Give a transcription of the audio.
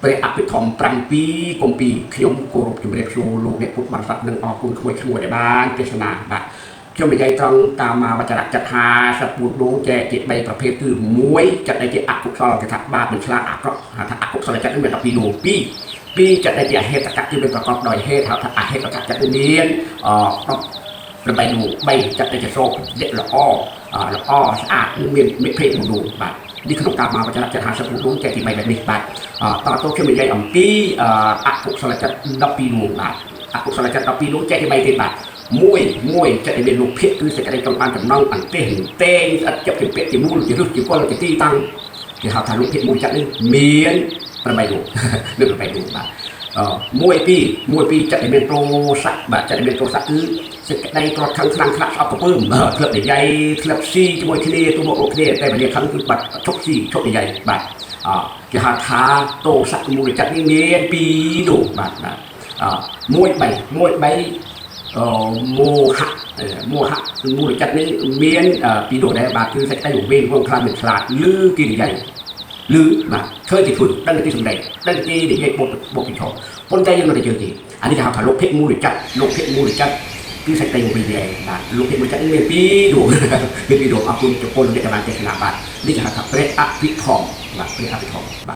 ព្រះអភិធម្ម7កុំពីខ្ញុំគោរពជំរាបសួរលោកអ្នកពុទ្ធបរិស័ទនិងអរគុណក្មួយដែលបានទេសនាបាទខ្ញុំនិយាយត្រង់តាមវចនៈចត្ថា14ដួងចែកជា3ប្រភេទគឺ1ចិត្តដែលជាអកុសលគេថាបាបមិនឆ្លាតអាក្រក់ថាអកុសលចិត្តមាន12ដួង2ចិត្តដែលជាអហេតុកៈគឺវាប្រកបដោយហេតុហៅថាអហេតុកៈចិត្តមាន8ដួង3ចិត្តដែលជាសោកល្អស្អាតមានមិត្តភ័ក្តិ1ដួងបាទនេះក្នុងការមកវចនៈចត្ថា14ដួងចែកជា3បែបនេះបាទតទៅខ្ញុំនិយាយអំពីអកុសលចិត្ត12ដួងបាទអកុសលចិត្ត12ដួងចែកជា3ទៀតបាទមួយចិត្តដែលមានលោភៈគឺសេចក្តីចង់បានចំណងអន្ទេសតេងស្អិតចិត្តជាពាក្យជាមូលជារឹសជាគល់ជាទីតាំងគេហៅថាលោភៈមួយចិត្តនេះមាន8ដួងមាន8ដួងបាទមួយពីរចិត្តដែលមានទោសៈបាទចិត្តដែលមានទោសៈគឺសេចក្តីទ្រាត់ខឹងខ្លាំងខ្លាចស្អប់ក្រពើមធ្លាប់និយាយធ្លាប់ស៊ីជាមួយគ្នាទូមកអូគ្នាតែវេលាខឹងគឺបាត់ឈប់ស៊ីឈប់និយាយបាទគេហៅថាទោសៈមូលចិត្តនេះមាន2ដួងបាទមួយ3មោហៈគឺមូលចិត្តនេះមាន2ដួងដែរបាទគឺសេចក្តីវេងវងខ្លាំងមិនឆ្លាតឬគេនិយាយឬបាទឃើញទីធ្វើដឹងទីសម្ដែងដឹងទីនិយាយបុកពីឈប់ប៉ុន្តែយើងមិនទៅជឿទេអានេះគេហៅថាលោកភិកមូលចិត្តគឺសេចក្តីវិញ្ញាណបាទលោកភិកមូលចិត្តមាន2ដួងមាន2ដួងអរគុណចំពោះលោកអ្នកដែលបានទេសនាបាទនេះគេហៅថាព្រះអភិធម្មបាទព្រះអភិធម្ម